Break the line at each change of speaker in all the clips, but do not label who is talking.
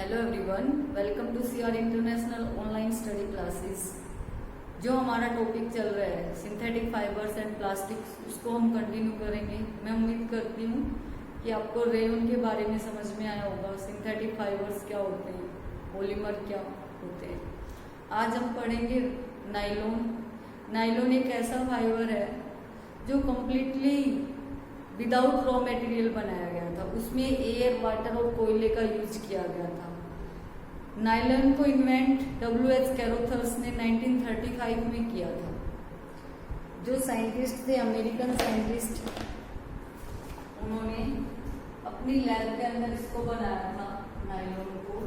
Hello everyone, welcome to CR international online study classes. जो हमारा topic चल रहा है सिंथेटिक फाइबर्स एंड प्लास्टिक्स, उसको हम कंटिन्यू करेंगे। मैं उम्मीद करती हूँ कि आपको रेयन के बारे में समझ में आया होगा। सिंथेटिक फाइबर्स क्या होते हैं, पॉलीमर क्या होते हैं। आज हम पढ़ेंगे नायलॉन। नायलॉन एक ऐसा फाइबर है जो कम्प्लीटली विदाउट रॉ मटेरियल बनाया गया था। उसमें एयर, वाटर और कोयले का यूज किया गया था। नायलॉन को इन्वेंट W.H. कैरोथर्स ने 1935 में किया था। जो साइंटिस्ट थे, अमेरिकन साइंटिस्ट, उन्होंने अपनी लैब के अंदर इसको बनाया था, नायलॉन को।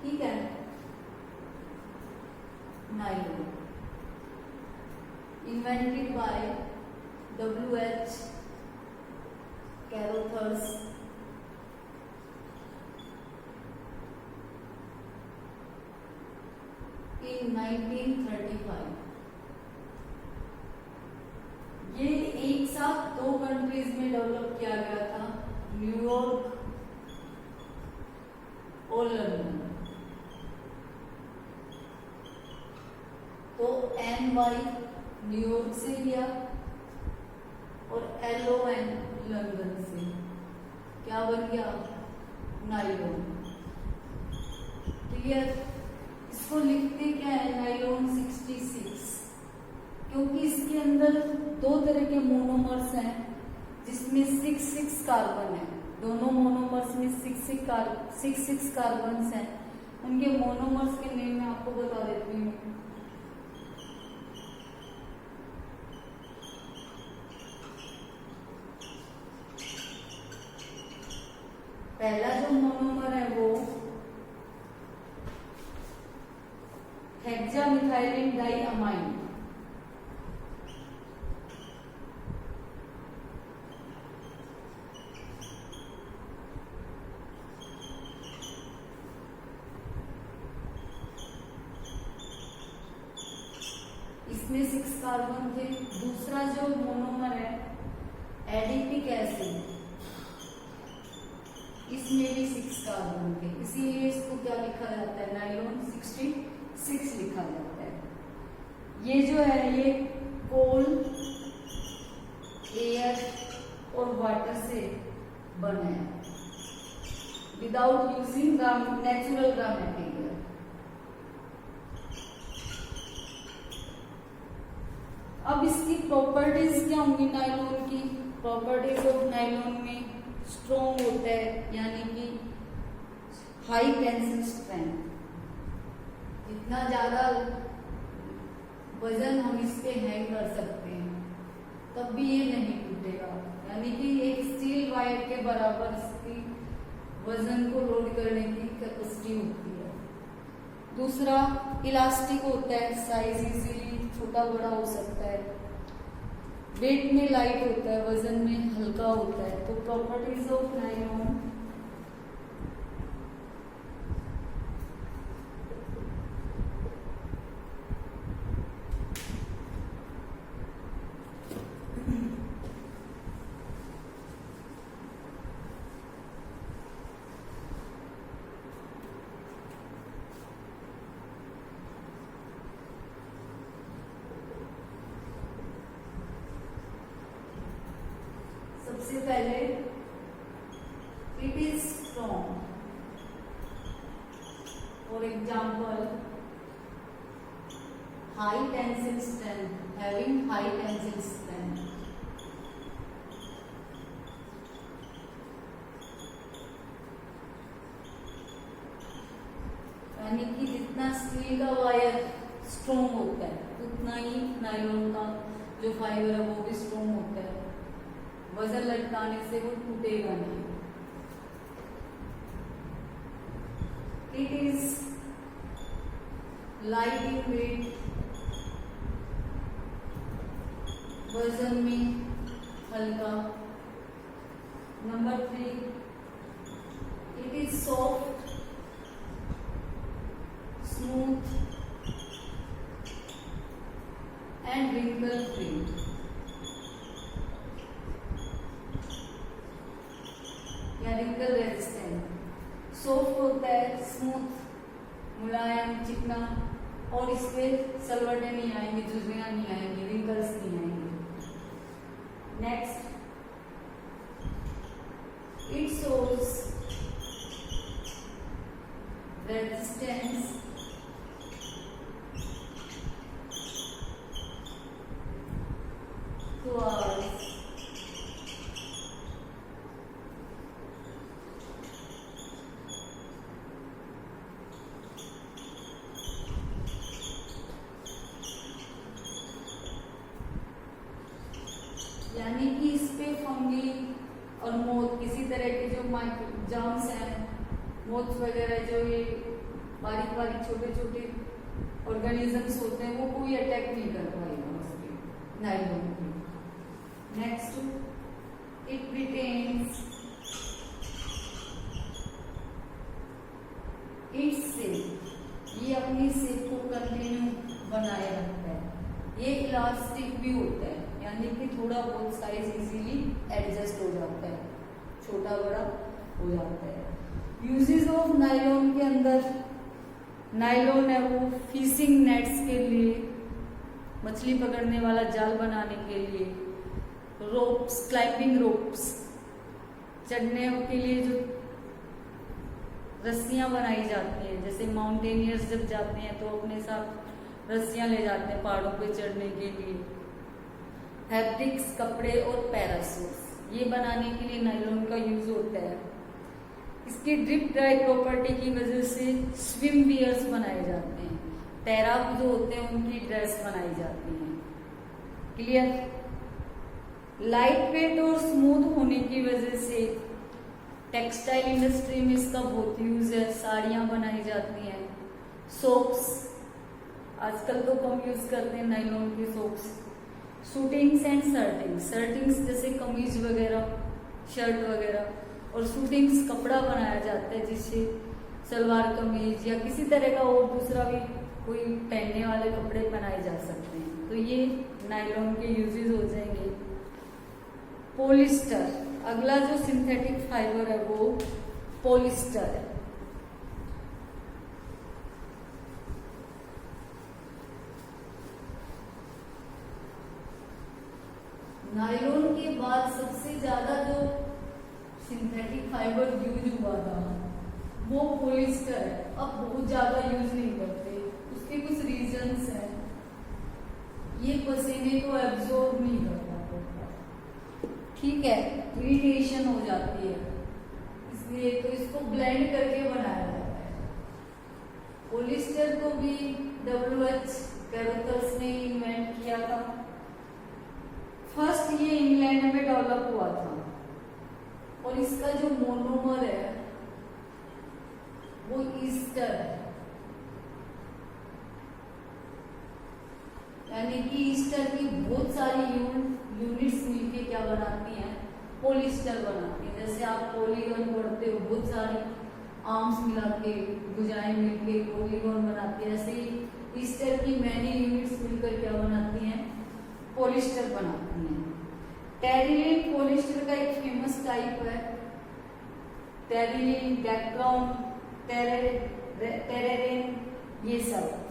ठीक है, nylon invented by W.H. कैरोथर्स in 1935। ये एक साथ दो कंट्रीज में डेवलप किया गया था, न्यूयॉर्क और लंदन। तो NY न्यूयॉर्क से लिया और LON लंदन से। क्या बन गया? नायलॉन। क्लियर? इसको लिखते क्या है? नायलॉन 66, क्योंकि इसके अंदर दो तरह के मोनोमर्स हैं जिसमें 6 कार्बन है। दोनों मोनोमर्स में 6 कार्बन्स हैं। उनके मोनोमर्स के नेम मैं आपको बता देती हूँ। पहला जो मोनोमर है वो हेक्सामिथाइलिन डाइअमाइन। इसमें 6 कार्बन थे। दूसरा जो मोनोमर है एडिपिक एसिड, इसमें भी 6 कार्बन थे। इसीलिए इसको क्या लिखा जाता है? नायलॉन 66 लिखा जाता है। ये जो है ये कोल, एयर और वाटर से बना है, without using natural raw material. अब इसकी प्रॉपर्टीज क्या होंगी? नायलॉन की प्रॉपर्टीज ऑफ नायलॉन में स्ट्रॉन्ग होता है, यानी कि हाई टेंसिल स्ट्रेंथ। जितना ज्यादा वजन हम इस पे हैंग कर सकते हैं तब भी ये नहीं टूटेगा, यानी कि एक स्टील वायर के बराबर इसकी वजन को लोड करने की कैपेसिटी होती है। दूसरा इलास्टिक होता है, साइज इजीली छोटा बड़ा हो सकता है। वेट में लाइट होता है, वजन में हल्का होता है। तो प्रॉपर्टीज ऑफ नायलॉन सबसे पहले it is strong. For example high tensile strength, having high tensile strength. यानी कि जितना स्टील का वायर स्ट्रॉन्ग होता है उतना ही नायलॉन का जो फाइबर है वो भी स्ट्रॉन्ग होता है। वजन लटकाने से वो टूटेगा नहीं। It is light in weight, वजन में हल्का। Number 3 It is soft, smooth and wrinkle free. या wrinkle resistant. सॉफ्ट होता है, स्मूथ, मुलायम, चिकना, और इस पे सलवटें नहीं आएंगी, झुर्रियां नहीं आएंगी, रिंकल्स नहीं आएंगे. Next, it shows resistance two hours. यानी कि इस पे फंगी और मोथ, किसी तरह के जो जर्म्स हैं, मोथ्स वगैरह, जो ये बारीक बारीक छोटे छोटे ऑर्गेनिजम्स होते हैं, वो कोई अटैक नहीं कर पाएगा उस पे, नायलॉन पे. Next, it retains its shape. ये अपनी शेप को कंटिन्यू बनाए रखता है. ये इलास्टिक भी होता है, यानी कि थोड़ा बहुत साइज इजीली एडजस्ट हो जाता है, छोटा बड़ा हो जाता है. यूजेस ऑफ नायलॉन के अंदर, नायलॉन है वो फिशिंग नेट्स के लिए, मछली पकड़ने वाला जाल बनाने के लिए, रोप्स, क्लाइंबिंग रोप्स, चढ़ने के लिए जो रस्सियां बनाई जाती हैं, जैसे माउंटेनियर्स जब जाते हैं तो अपने साथ रस्सियां ले जाते हैं पहाड़ों पे चढ़ने के लिए. फैब्रिक्स, कपड़े और पैरासूट्स, ये बनाने के लिए नायलॉन का यूज होता है. इसकी ड्रिप ड्राई प्रॉपर्टी की वजह से स्विम वियर्स बनाए जाते हैं, तैराक जो होते हैं उनकी ड्रेस बनाई जाती है. क्लियर? लाइट वेट और स्मूथ होने की वजह से टेक्सटाइल इंडस्ट्री में इसका बहुत यूज है. साड़ियां बनाई जाती हैं, सोक्स, आजकल तो कम यूज करते हैं नायलॉन की socks. Suitings and shirtings, shirtings जैसे कमीज वगैरह, शर्ट वगैरह, और सूटिंग्स कपड़ा बनाया जाता है जिससे सलवार कमीज या किसी तरह का और दूसरा भी कोई पहनने वाले कपड़े बनाए जा सकते हैं. तो ये नायलॉन के यूजेस हो जाएंगे. पॉलिस्टर, अगला जो सिंथेटिक फाइबर है वो पॉलिस्टर है. नायलॉन के बाद सबसे ज्यादा जो सिंथेटिक फाइबर यूज हुआ था वो पॉलिस्टर है. अब बहुत ज्यादा यूज नहीं करते, उसके कुछ रीजंस हैं. ये पसीने को एब्जॉर्ब नहीं कर पाता, ठीक है, इरिटेशन हो जाती है, इसलिए तो इसको ब्लेंड करके बनाया जाता है. पॉलिस्टर को भी WH कैरोथर्स ने इन्वेंट किया था. फर्स्ट ये इंग्लैंड में डेवलप हुआ था, और इसका जो मोनोमर है वो ईस्टर है. यानी कि ईस्टर की बहुत सारी यूनिट्स मिलके क्या बनाती हैं, पॉलिस्टर बनाती हैं. जैसे आप पॉलीगन पढ़ते हो, बहुत सारी आर्म्स मिला के, भुजाएं मिलके पॉलीगन बनाती है. ऐसे ही ईस्टर की मैनी यूनिट्स मिलकर क्या बनाती हैं, पॉलिस्टर बनाती हैं. टेरिलिन पॉलिस्टर का एक फेमस टाइप है. टेरिलिन, डेक्राउन, टेरेरिन, ये सब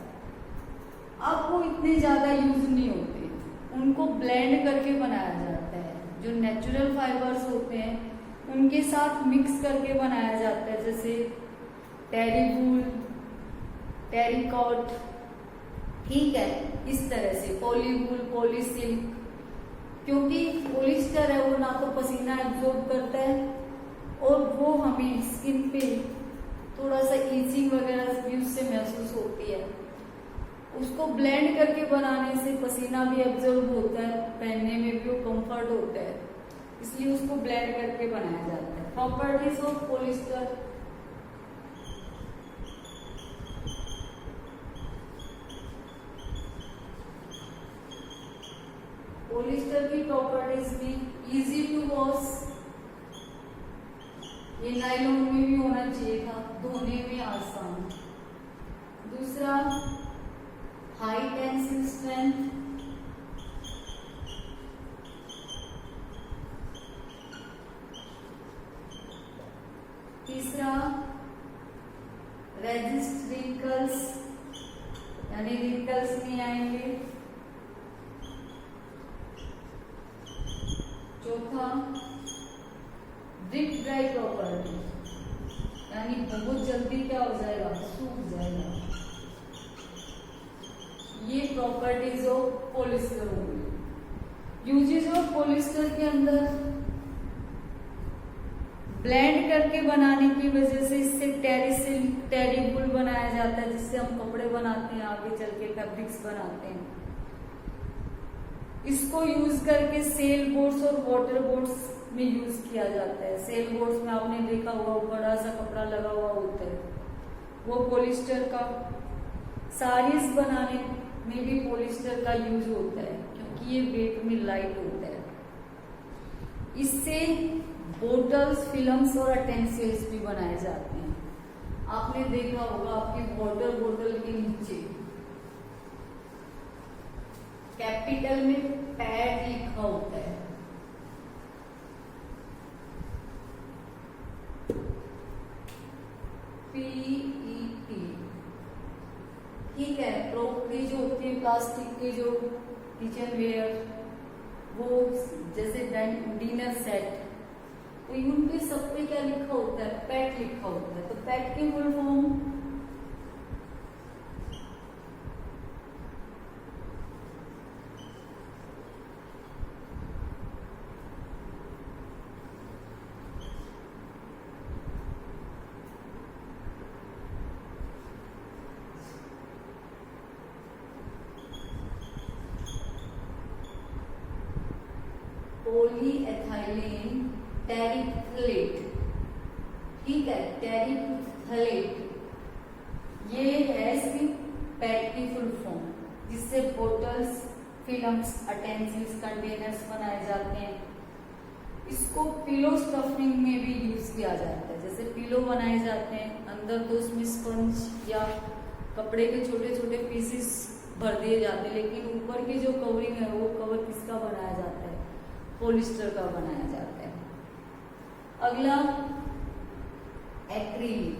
अब वो इतने ज्यादा यूज नहीं होते, उनको ब्लेंड करके बनाया जाता है. जो नेचुरल फाइबर्स होते हैं उनके साथ मिक्स करके बनाया जाता है, जैसे टेरीवूल, टेरिकॉट, ठीक है, इस तरह से पॉलीवूल, पॉलीसिल्क. क्योंकि पॉलिस्टर है वो ना तो पसीना एब्जॉर्ब करता है और वो हमें स्किन पे थोड़ा सा ईचिंग वगैरह भी उससे महसूस होती है. उसको ब्लेंड करके बनाने से पसीना भी एब्जॉर्ब होता है, पहनने में भी वो कंफर्ट होता है, इसलिए उसको ब्लेंड करके बनाया जाता है. प्रॉपर्टीज ऑफ पॉलिस्टर, पॉलिस्टर की प्रॉपर्टीज में इजी टू वॉश, ये नायलॉन में भी होना चाहिए था, धोने में आसान। दूसरा हाई टेंसिल स्ट्रेंथ, तीसरा रेजिस्ट रिंकल्स, यानी रिंकल्स नहीं आएंगे। चौथा ड्रिप ड्राई प्रॉपर्टी, यानी बहुत जल्दी क्या हो जाएगा, सूख जाएगा। ये प्रॉपर्टीज ऑफ पॉलिस्टर होंगी। यूजेज ऑफ पॉलिस्टर के अंदर ब्लेंड करके बनाने की वजह से इससे टेरिबुल बनाया जाता है, जिससे हम कपड़े बनाते हैं, आगे चल के फैब्रिक्स बनाते हैं। इसको यूज करके सेल बोट्स और वाटर बोट्स में यूज किया जाता है। सेल बोट्स में आपने देखा होगा बड़ा सा कपड़ा लगा हुआ होता है, वो पॉलिस्टर का। साड़ीज बनाने में भी पॉलिस्टर का यूज होता है, क्योंकि ये वेट में लाइट होता है। इससे बोटल्स, फिल्म्स और अटेंसिल्स भी बनाए जाते हैं। आपने देखा होगा आपकी वाटर बोतल के नीचे कैपिटल में पैड लिखा होता है। PET, ठीक है। क्रॉकरी जो होती है, प्लास्टिक के जो किचन वेयर, वो जैसे डिनर सेट, तो उनके सब पे क्या लिखा होता है, पैट लिखा होता है। तो पैट की फुल फॉर्म पॉलीएथिलीन टेरिफ्थलेट, ठीक है, टेरिफ्थलेट, ये है इसकी पैट की फुल फॉर्म, जिससे बोटल्स, फिल्म्स, अटेंसिल्स, कंटेनर्स बनाए जाते हैं। इसको पिलो स्टफिंग में भी यूज किया जाता है। जैसे पिलो बनाए जाते हैं, अंदर तो उसमें स्पंज या कपड़े के छोटे छोटे पीसेस भर दिए जाते हैं, लेकिन ऊपर की जो कवरिंग है वो कवर किसका बनाया जाता है, पॉलिस्टर का बनाया जाता है। अगला एक्रिलिक।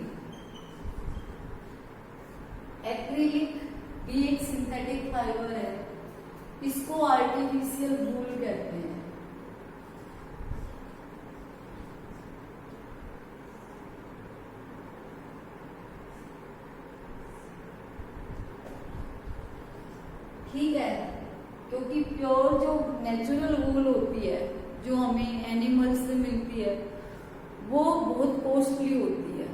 एक्रिलिक भी एक सिंथेटिक फाइबर है। इसको आर्टिफिशियल वूल कहते हैं। ठीक है, क्योंकि प्योर जो नेचुरल वूल होती है, जो हमें एनिमल से मिलती है, वो बहुत कॉस्टली होती है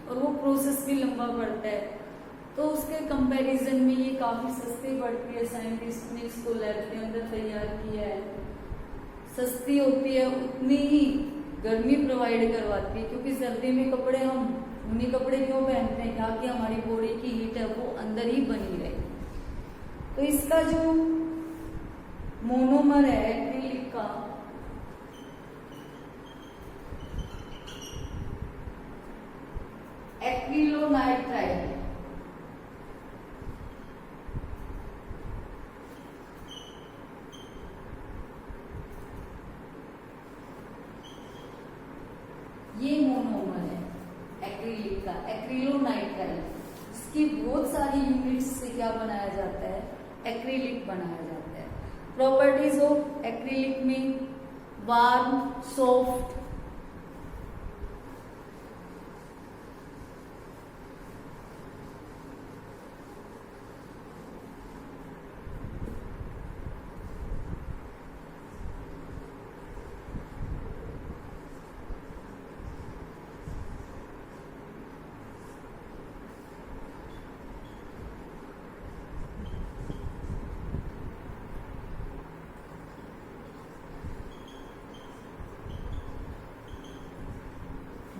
और वो प्रोसेस भी लंबा पड़ता है। तो उसके कंपैरिजन में ये काफी सस्ती पड़ती है। साइंटिस्ट ने इसको लैब के अंदर तैयार किया है। सस्ती होती है, उतनी ही गर्मी प्रोवाइड करवाती है, क्योंकि सर्दी में कपड़े हम ऊनी कपड़े क्यों पहनते हैं, ताकि हमारी बॉडी की हीट है वो अंदर ही बनी रहे। तो इसका जो मोनोमर है एक्रिलिक का, एक्रिलोनाइट्राइल, ये मोनोमर है एक्रिलिक का, एक्रिलोनाइट्राइल। इसकी बहुत सारी यूनिट्स से क्या बनाया जाता है, एक्रिलिक बनाया जाता है। प्रॉपर्टीज ऑफ एक्रिलिक में warm, soft,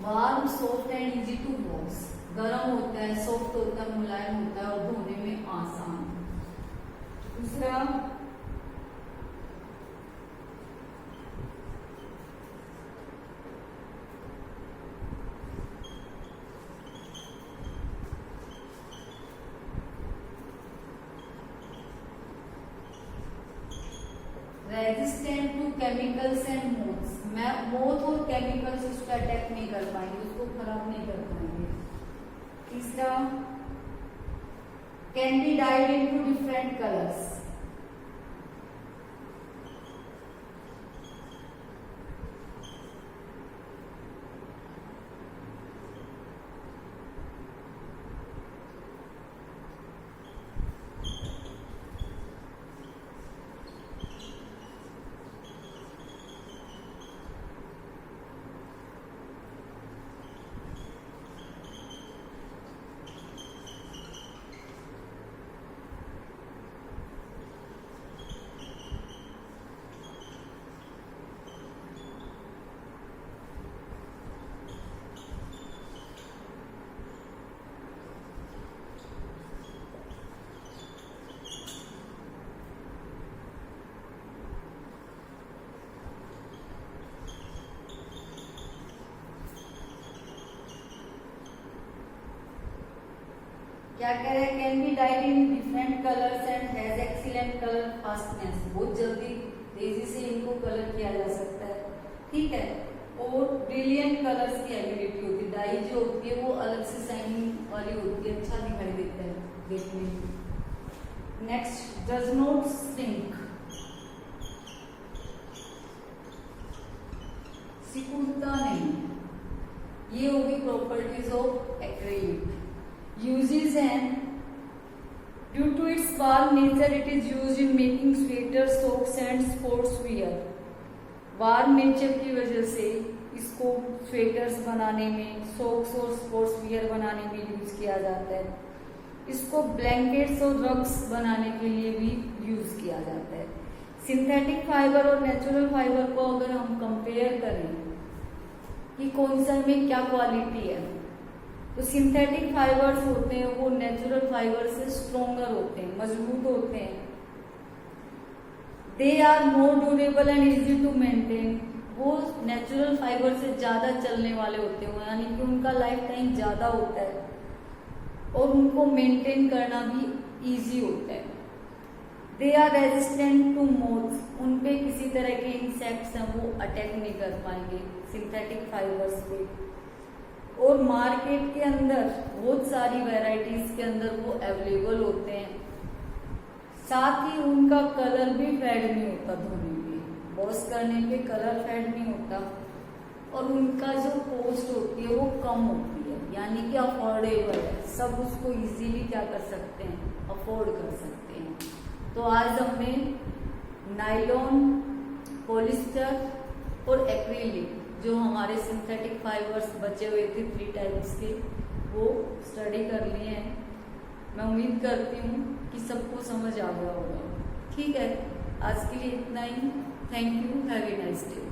warm, soft and easy to wash. गर्म होता है, सॉफ्ट होता है, मुलायम होता है और धोने में आसान। दूसरा resistant to chemicals and moths, मैं मोथ और केमिकल्स उसको अटैक नहीं कर पाएंगे, उसको खराब नहीं कर पाएंगे। तीसरा, can be dyed into different colours, क्या कह रहे हैं, can be dyed in different colours and has excellent colour fastness, बहुत जल्दी तेजी से इनको कलर किया जा सकता है, ठीक है। और ब्रिलियंट कलर्स की एबिलिटी होती है, डाई जो होती है वो अलग से शाइनिंग वाली होती है, अच्छा दिखाई देता है देखने में। नेक्स्ट, डज नॉट श्रिंक, सिकुड़ता नहीं, ये होगी properties of acrylic. Uses and due to its warm nature, it is used in making sweaters, socks and sports wear. Warm nature की वजह से इसको स्वेटर्स बनाने में, सॉक्स और स्पोर्ट्स वियर बनाने में यूज किया जाता है। इसको ब्लैंकेट्स और रग्स बनाने के लिए भी यूज किया जाता है। सिंथेटिक फाइबर और नेचुरल फाइबर को अगर हम कंपेयर करें कि कौन सा में क्या क्वालिटी है, तो सिंथेटिक फाइबर्स होते हैं वो नेचुरल फाइबर से स्ट्रोंगर होते हैं, मजबूत होते हैं। They are more durable and easy to maintain, वो नेचुरल फाइबर से ज्यादा चलने वाले होते हैं, यानी कि उनका लाइफ टाइम ज्यादा होता है और उनको मेंटेन करना भी इजी होता है। They are resistant to moths, उन पे किसी तरह के इंसेक्ट्स हैं वो अटैक नहीं कर पाएंगे सिंथेटिक फाइबर्स पे। और मार्केट के अंदर बहुत सारी वैरायटीज के अंदर वो अवेलेबल होते हैं। साथ ही उनका कलर भी फेड नहीं होता, धोने पे वॉश करने पे कलर फेड नहीं होता, और उनका जो कॉस्ट होती है वो कम होती है, यानी कि अफोर्डेबल है, सब उसको इजीली क्या कर सकते हैं, अफोर्ड कर सकते हैं। तो आज हमने नायलॉन, पॉलिस्टर और एक्रिलिक जो हमारे सिंथेटिक फाइबर्स बचे हुए थे 3 टाइप्स के, वो स्टडी कर लिए हैं। मैं उम्मीद करती हूँ कि सबको समझ आ गया होगा। ठीक है, आज के लिए इतना ही। Thank you, have a nice day.